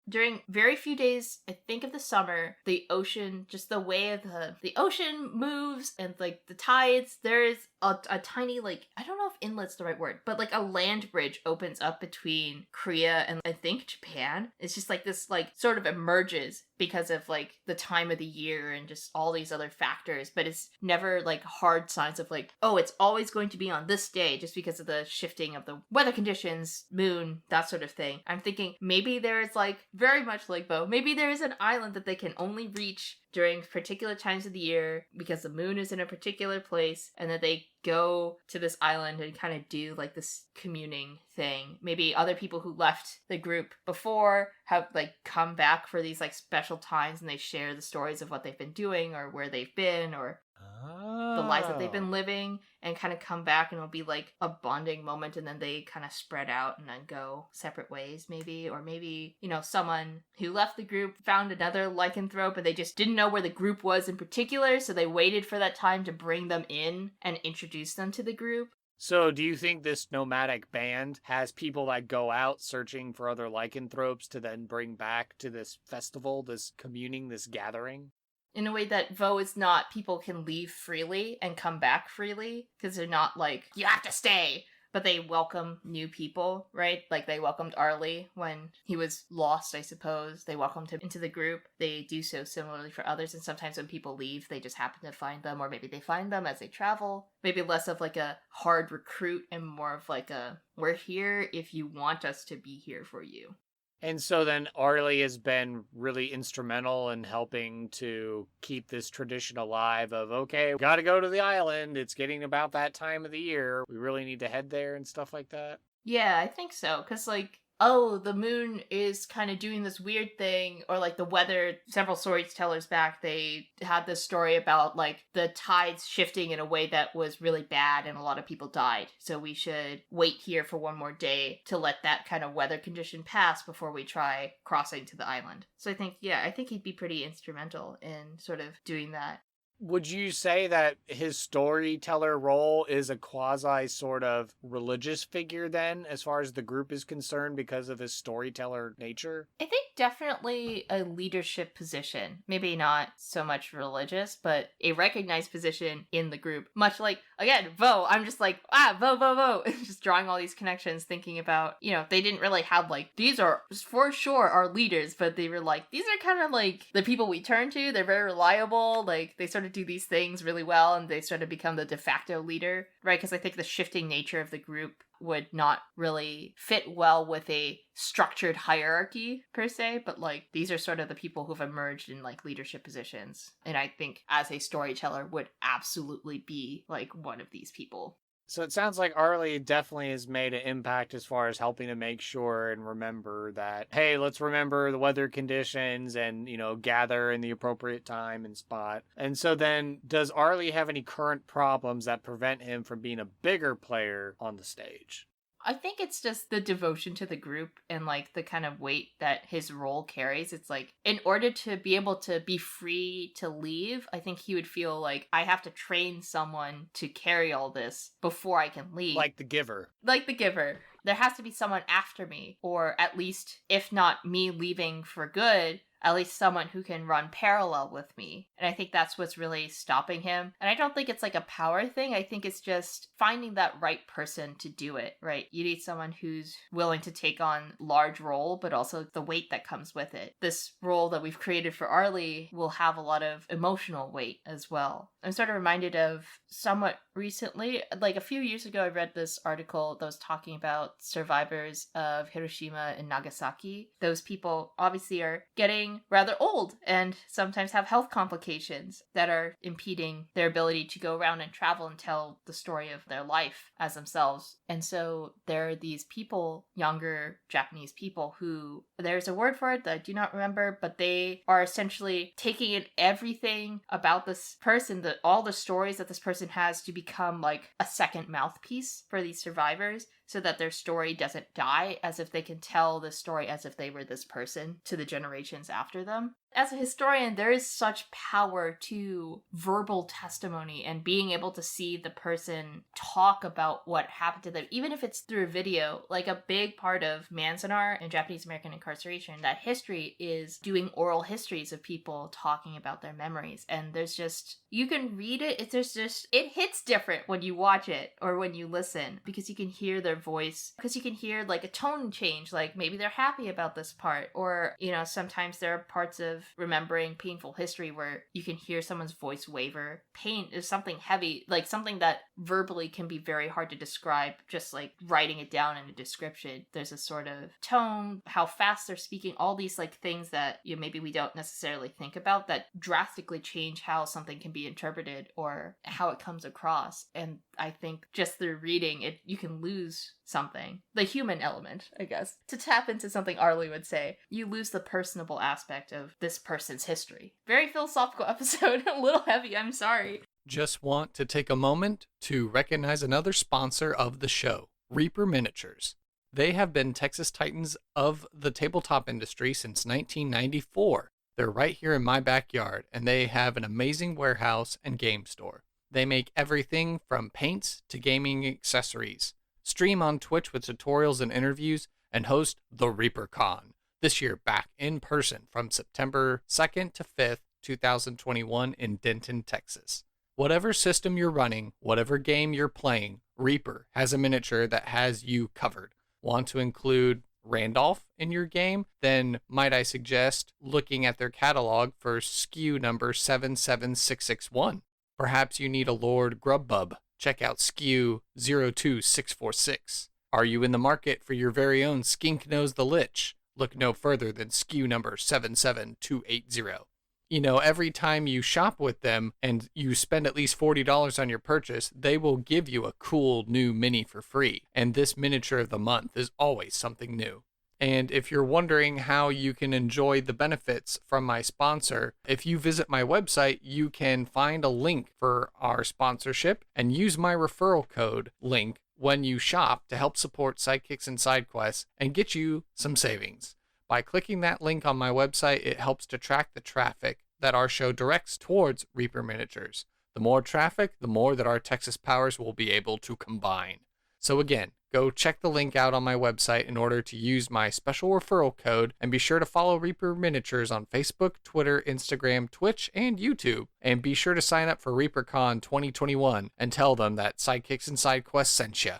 During very few days, I think of the summer, the ocean, just the way of the ocean moves and like the tides, there is a tiny, like, I don't know if inlet's the right word, but like a land bridge opens up between Korea and I think Japan. It's just like this, like, sort of emerges because of like the time of the year and just all these other factors, but it's never like hard signs of like, oh, it's always going to be on this day just because of the shifting of the weather conditions, moon, that sort of thing. I'm thinking maybe there is like, very much like Bo, maybe there is an island that they can only reach during particular times of the year because the moon is in a particular place, and that they go to this island and kind of do like this communing thing. Maybe other people who left the group before have like come back for these like special times and they share the stories of what they've been doing or where they've been or the lives that they've been living, and kind of come back, and it'll be like a bonding moment, and then they kind of spread out and then go separate ways maybe. Or maybe, you know, someone who left the group found another lycanthrope and they just didn't know where the group was in particular, so they waited for that time to bring them in and introduce them to the group. So do you think this nomadic band has people that go out searching for other lycanthropes to then bring back to this festival, this communing, this gathering? In a way that Vo is not, people can leave freely and come back freely, because they're not like, you have to stay, but they welcome new people, right? Like they welcomed Arlie when he was lost, I suppose. They welcomed him into the group. They do so similarly for others, and sometimes when people leave, they just happen to find them, or maybe they find them as they travel. Maybe less of like a hard recruit and more of like a, we're here if you want us to be here for you. And so then Arlie has been really instrumental in helping to keep this tradition alive of, okay, we gotta go to the island. It's getting about that time of the year. We really need to head there and stuff like that. Yeah, I think so. Because, like, oh, the moon is kind of doing this weird thing, or like the weather. Several storytellers back, they had this story about like the tides shifting in a way that was really bad and a lot of people died. So we should wait here for one more day to let that kind of weather condition pass before we try crossing to the island. So I think he'd be pretty instrumental in sort of doing that. Would you say that his storyteller role is a quasi sort of religious figure then, as far as the group is concerned, because of his storyteller nature? I think definitely a leadership position. Maybe not so much religious, but a recognized position in the group. Much like, again, Vo, I'm just like, Vo. Just drawing all these connections, thinking about, you know, they didn't really have like, these are for sure our leaders, but they were like, these are kind of like the people we turn to. They're very reliable. Like, they sort of do these things really well, and they sort of become the de facto leader, right? Because I think the shifting nature of the group would not really fit well with a structured hierarchy per se, but like these are sort of the people who've emerged in like leadership positions, and I think as a storyteller would absolutely be like one of these people. So it sounds like Arlie definitely has made an impact as far as helping to make sure and remember that, hey, let's remember the weather conditions and, you know, gather in the appropriate time and spot. And so then, does Arlie have any current problems that prevent him from being a bigger player on the stage? I think it's just the devotion to the group and like the kind of weight that his role carries. It's like, in order to be able to be free to leave, I think he would feel like, I have to train someone to carry all this before I can leave. Like the giver. Like the giver. There has to be someone after me, or at least, if not me leaving for good, at least someone who can run parallel with me. And I think that's what's really stopping him. And I don't think it's like a power thing. I think it's just finding that right person to do it, right? You need someone who's willing to take on large role, but also the weight that comes with it. This role that we've created for Arlie will have a lot of emotional weight as well. I'm sort of reminded of somewhat recently, like a few years ago, I read this article that was talking about survivors of Hiroshima and Nagasaki. Those people obviously are getting getting rather old and sometimes have health complications that are impeding their ability to go around and travel and tell the story of their life as themselves. And so there are these people, younger Japanese people, who, there's a word for it that I do not remember, but they are essentially taking in everything about this person, all the stories that this person has, to become like a second mouthpiece for these survivors, so that their story doesn't die, as if they can tell the story as if they were this person to the generations after them. As a historian, there is such power to verbal testimony and being able to see the person talk about what happened to them, even if it's through a video. Like, a big part of Manzanar and Japanese American incarceration, that history is doing oral histories of people talking about their memories. And there's just, you can read it, it hits different when you watch it or when you listen, because you can hear their voice, because you can hear like a tone change, like maybe they're happy about this part, or, you know, sometimes there are parts of remembering painful history where you can hear someone's voice waver. Pain is something heavy, like something that verbally can be very hard to describe, just like writing it down in a description. There's a sort of tone, how fast they're speaking, all these like things that, you know, maybe we don't necessarily think about, that drastically change how something can be interpreted or how it comes across. And I think just through reading it, you can lose something. The human element, I guess. To tap into something Arlie would say, you lose the personable aspect of this person's history. Very philosophical episode, a little heavy, I'm sorry. Just want to take a moment to recognize another sponsor of the show, Reaper Miniatures. They have been Texas Titans of the tabletop industry since 1994. They're right here in my backyard, and they have an amazing warehouse and game store. They make everything from paints to gaming accessories. Stream on Twitch with tutorials and interviews, and host the ReaperCon, this year back in person from September 2nd to 5th, 2021 in Denton, Texas. Whatever system you're running, whatever game you're playing, Reaper has a miniature that has you covered. Want to include Randolph in your game? Then might I suggest looking at their catalog for SKU number 77661. Perhaps you need a Lord Grubbub. Check out SKU 02646. Are you in the market for your very own Skink Nose the Lich? Look no further than SKU number 77280. You know, every time you shop with them and you spend at least $40 on your purchase, they will give you a cool new mini for free. And this miniature of the month is always something new. And if you're wondering how you can enjoy the benefits from my sponsor, if you visit my website, you can find a link for our sponsorship and use my referral code link when you shop to help support Sidekicks and Side Quests and get you some savings. By clicking that link on my website, it helps to track the traffic that our show directs towards Reaper Miniatures. The more traffic, the more that our Texas powers will be able to combine. So again, go check the link out on my website in order to use my special referral code, and be sure to follow Reaper Miniatures on Facebook, Twitter, Instagram, Twitch, and YouTube. And be sure to sign up for ReaperCon 2021 and tell them that Sidekicks and Side Quests sent you.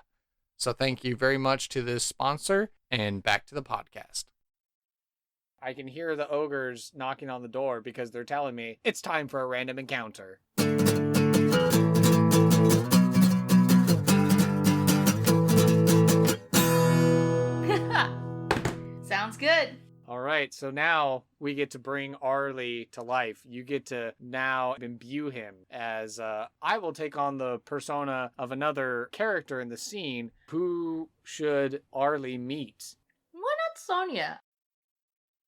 So thank you very much to this sponsor, and back to the podcast. I can hear the ogres knocking on the door because they're telling me it's time for a random encounter. Sounds good. All right, so now we get to bring Arlie to life. You get to now imbue him as I will take on the persona of another character in the scene. Who should Arlie meet? Why not Sonia?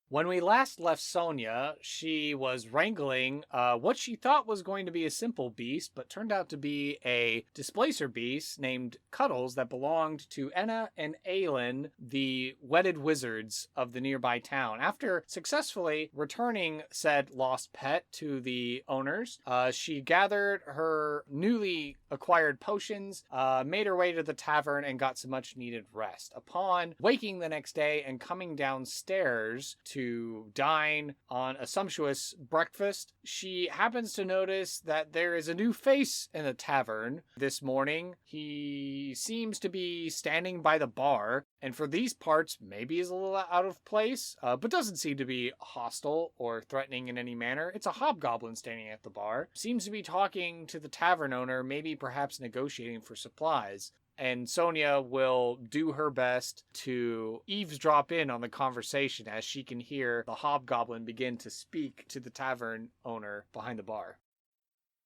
When we last left Sonia, she was wrangling what she thought was going to be a simple beast, but turned out to be a displacer beast named Cuddles that belonged to Enna and Aelin, the wedded wizards of the nearby town. After successfully returning said lost pet to the owners, she gathered her newly acquired potions, made her way to the tavern, and got some much needed rest. Upon waking the next day and coming downstairs to dine on a sumptuous breakfast, she happens to notice that there is a new face in the tavern this morning. He seems to be standing by the bar, and for these parts maybe is a little out of place, but doesn't seem to be hostile or threatening in any manner. It's a hobgoblin standing at the bar. Seems to be talking to the tavern owner, maybe perhaps negotiating for supplies. and Sonia will do her best to eavesdrop in on the conversation as she can hear the hobgoblin begin to speak to the tavern owner behind the bar.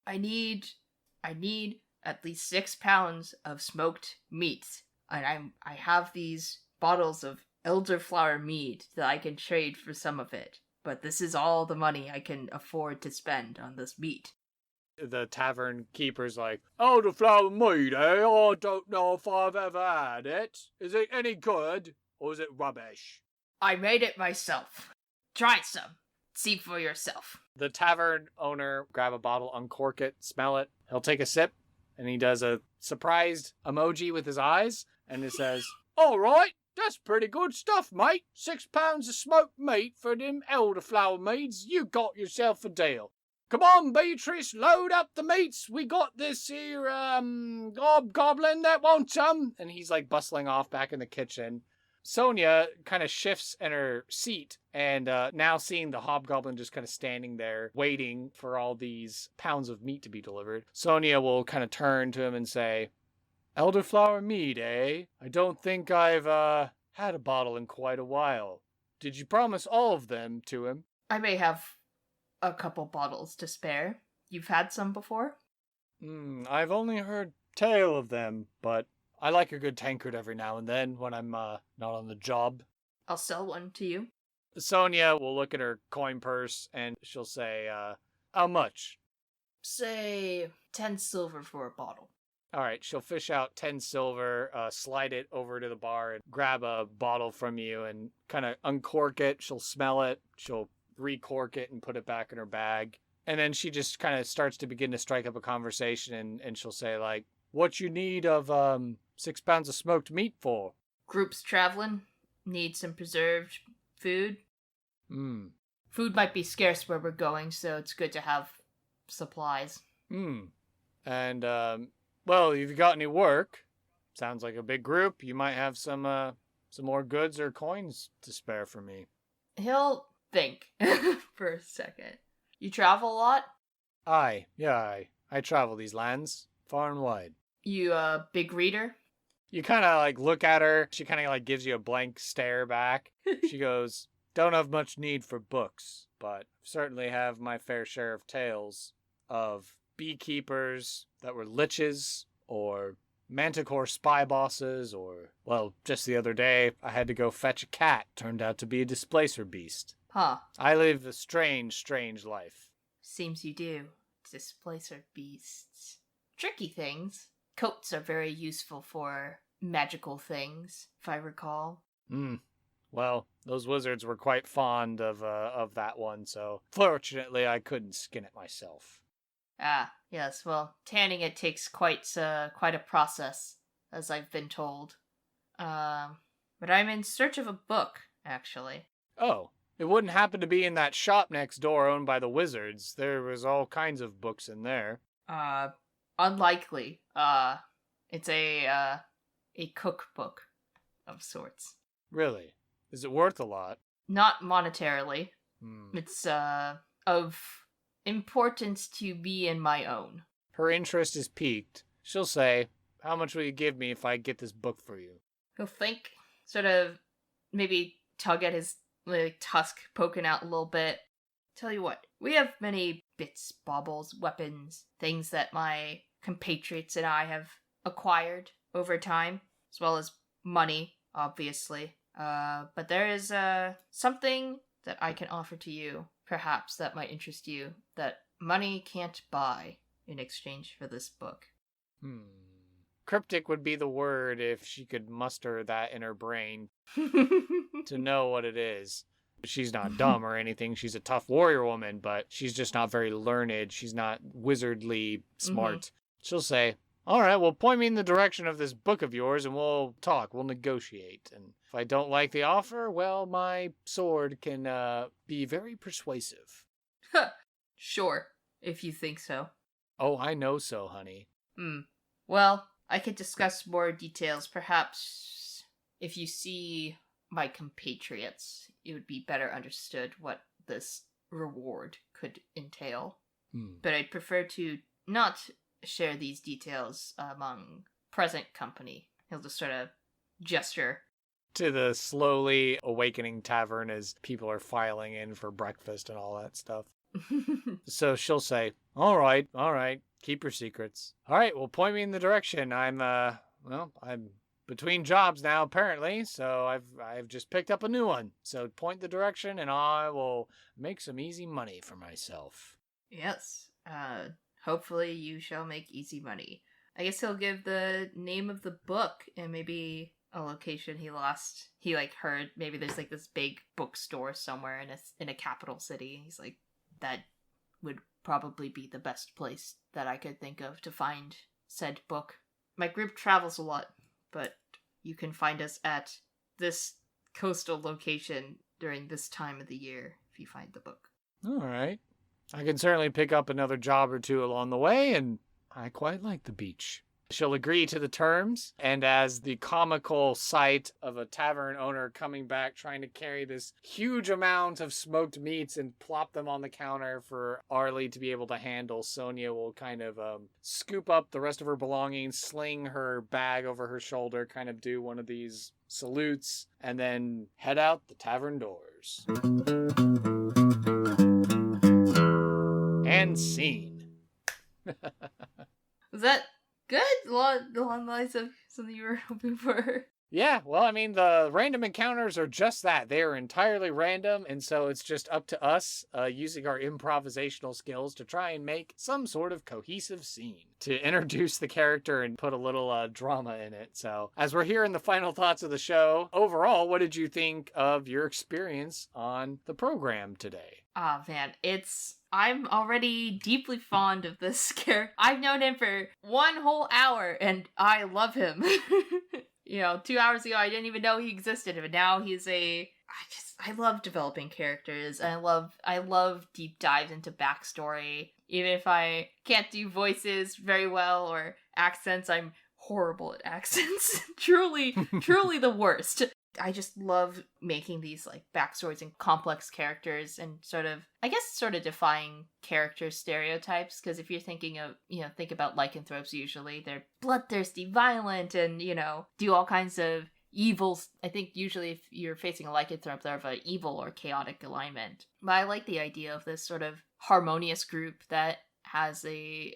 I need at least 6 pounds of smoked meat. And I have these bottles of elderflower mead that I can trade for some of it. But this is all the money I can afford to spend on this meat. The tavern keeper's like, elderflower mead, eh? I don't know if I've ever had it. Is it any good, or is it rubbish? I made it myself. Try some. See for yourself. The tavern owner grab a bottle, uncork it, smell it. He'll take a sip, and he does a surprised emoji with his eyes, and it says, all right, that's pretty good stuff, mate. 6 pounds of smoked meat for them elderflower meads. You got yourself a deal. Come on, Beatrice, load up the meats. We got this here, hobgoblin that wants some. And he's like bustling off back in the kitchen. Sonia kind of shifts in her seat and now seeing the hobgoblin just kind of standing there waiting for all these pounds of meat to be delivered. Sonia will kind of turn to him and say, elderflower mead, eh? I don't think I've had a bottle in quite a while. Did you promise all of them to him? I may have a couple bottles to spare. You've had some before? I've only heard tale of them, but I like a good tankard every now and then when I'm not on the job. I'll sell one to you. Sonia will look at her coin purse and she'll say, how much? Say 10 silver for a bottle. All right, she'll fish out 10 silver, slide it over to the bar and grab a bottle from you and kind of uncork it. She'll smell it. She'll recork it and put it back in her bag. And then she just kind of starts to begin to strike up a conversation and she'll say, like, what you need of 6 pounds of smoked meat for? Groups traveling, need some preserved food. Food might be scarce where we're going, so it's good to have supplies. And, well, if you got any work, sounds like a big group, you might have some more goods or coins to spare for me. He'll think for a second. You travel a lot? Aye. I travel these lands, far and wide. You a big reader? You kind of like look at her. She kind of like gives you a blank stare back. She goes, don't have much need for books, but certainly have my fair share of tales of beekeepers that were liches or manticore spy bosses or, well, just the other day I had to go fetch a cat. Turned out to be a displacer beast. Huh. I live a strange life. Seems you do. Displacer beasts. Tricky things. Coats are very useful for magical things, if I recall. Well, those wizards were quite fond of that one, so fortunately I couldn't skin it myself. Ah, yes, well, tanning it takes quite a process, as I've been told. But I'm in search of a book, actually. Oh, it wouldn't happen to be in that shop next door owned by the wizards. There was all kinds of books in there. Unlikely. It's a cookbook of sorts. Really? Is it worth a lot? Not monetarily. It's, of importance to me and my own. Her interest is piqued. She'll say, how much will you give me if I get this book for you? He'll think, sort of, maybe tug at his tusk poking out a little bit. Tell you what, we have many bits, baubles, weapons, things that my compatriots and I have acquired over time, as well as money, obviously. But there is something that I can offer to you, perhaps that might interest you, that money can't buy in exchange for this book. Cryptic would be the word if she could muster that in her brain to know what it is. She's not dumb or anything. She's a tough warrior woman, but she's just not very learned. She's not wizardly smart. She'll say, all right, well, point me in the direction of this book of yours and we'll talk. We'll negotiate. And if I don't like the offer, well, my sword can be very persuasive. Sure, if you think so. Oh, I know so, honey. Well, I could discuss more details. Perhaps if you see my compatriots, it would be better understood what this reward could entail. But I'd prefer to not share these details among present company. He'll just sort of gesture. To the slowly awakening tavern as people are filing in for breakfast and all that stuff. So she'll say, all right, keep your secrets. All right, well, point me in the direction. I'm between jobs now, apparently, so I've just picked up a new one. So point the direction, and I will make some easy money for myself. Yes. Hopefully you shall make easy money. I guess he'll give the name of the book and maybe a location he lost. He heard maybe there's this big bookstore somewhere in a capital city. He's like, that would probably be the best place that I could think of to find said book. My group travels a lot, but you can find us at this coastal location during this time of the year if you find the book. All right. I can certainly pick up another job or two along the way, and I quite like the beach. She'll agree to the terms, and as the comical sight of a tavern owner coming back trying to carry this huge amount of smoked meats and plop them on the counter for Arlie to be able to handle, Sonia will kind of scoop up the rest of her belongings, sling her bag over her shoulder, kind of do one of these salutes, and then head out the tavern doors. And scene. Was that good? Along the lines of something you were hoping for? Yeah, well, I mean, the random encounters are just that. They are entirely random, and so it's just up to us using our improvisational skills to try and make some sort of cohesive scene to introduce the character and put a little drama in it. So, as we're here in the final thoughts of the show, overall, what did you think of your experience on the program today? Oh, man, I'm already deeply fond of this character. I've known him for 1 whole hour, and I love him. 2 hours ago, I didn't even know he existed, but now I love developing characters. I love deep dives into backstory. Even if I can't do voices very well or accents, I'm horrible at accents. truly the worst. I just love making these backstories and complex characters and sort of defying character stereotypes. Because if you're thinking of, think about lycanthropes, usually they're bloodthirsty, violent, and, do all kinds of evils. I think usually if you're facing a lycanthrope, they're of an evil or chaotic alignment. But I like the idea of this sort of harmonious group that has an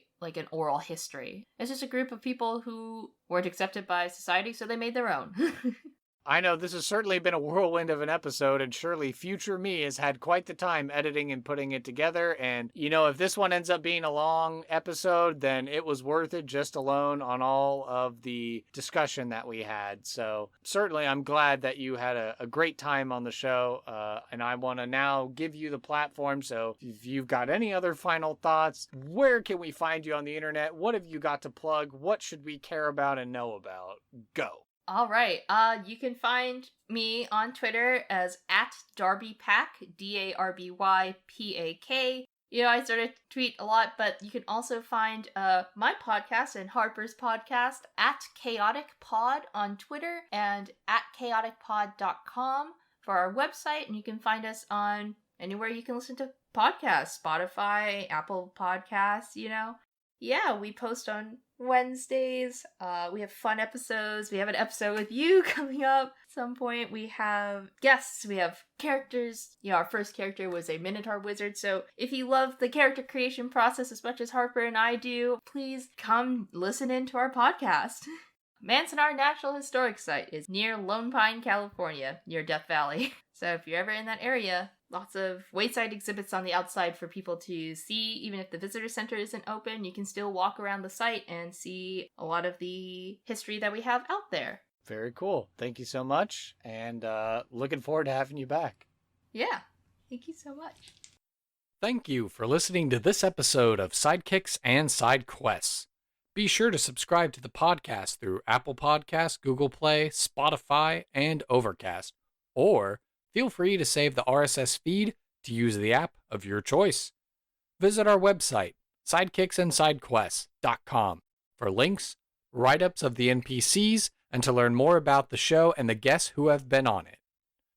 oral history. It's just a group of people who weren't accepted by society, so they made their own. I know this has certainly been a whirlwind of an episode, and surely future me has had quite the time editing and putting it together. And, if this one ends up being a long episode, then it was worth it just alone on all of the discussion that we had. So certainly I'm glad that you had a great time on the show, and I want to now give you the platform. So if you've got any other final thoughts, where can we find you on the internet? What have you got to plug? What should we care about and know about? Go. All right. You can find me on Twitter as @Darby Pak, DARBYPAK. I sort of tweet a lot, but you can also find my podcast and Harper's podcast @ChaoticPod on Twitter and @chaoticpod.com for our website. And you can find us on anywhere you can listen to podcasts, Spotify, Apple Podcasts, Yeah, we post on Wednesdays. We have fun episodes. We have an episode with you coming up at some point. We have guests. We have characters. Our first character was a Minotaur wizard. So if you love the character creation process as much as Harper and I do, please come listen into our podcast. Manzanar National Historic Site is near Lone Pine, California, near Death Valley. So if you're ever in that area, lots of wayside exhibits on the outside for people to see. Even if the visitor center isn't open, you can still walk around the site and see a lot of the history that we have out there. Very cool. Thank you so much, and looking forward to having you back. Yeah, thank you so much. Thank you for listening to this episode of Sidekicks and Side Quests. Be sure to subscribe to the podcast through Apple Podcasts, Google Play, Spotify, and Overcast. Or feel free to save the RSS feed to use the app of your choice. Visit our website, sidekicksandsidequests.com, for links, write-ups of the NPCs, and to learn more about the show and the guests who have been on it.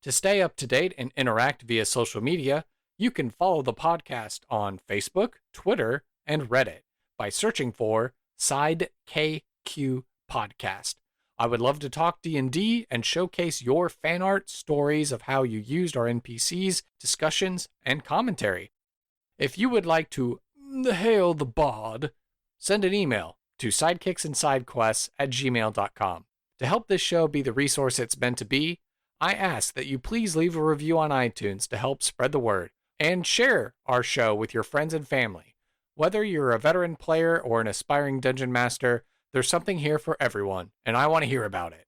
To stay up to date and interact via social media, you can follow the podcast on Facebook, Twitter, and Reddit by searching for SideKQP. podcast. I would love to talk D&D and showcase your fan art, stories of how you used our NPCs, discussions, and commentary. If you would like to hail the bard, send an email to sidekicksandsidequests@gmail.com. To help this show be the resource it's meant to be, I ask that you please leave a review on iTunes to help spread the word, and share our show with your friends and family. Whether you're a veteran player or an aspiring dungeon master, there's something here for everyone, and I want to hear about it.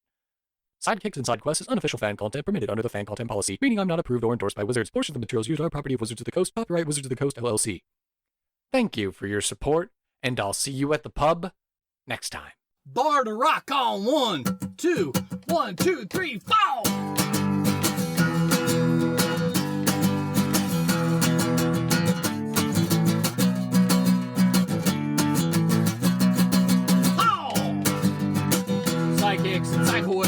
Sidekicks and Side Quests is unofficial fan content permitted under the fan content policy, meaning I'm not approved or endorsed by Wizards. Portions of the materials used are property of Wizards of the Coast, copyright Wizards of the Coast, LLC. Thank you for your support, and I'll see you at the pub next time. Bar to rock on 1, 2, 1, 2, 3, 4. Sidekicks and Sidekicks.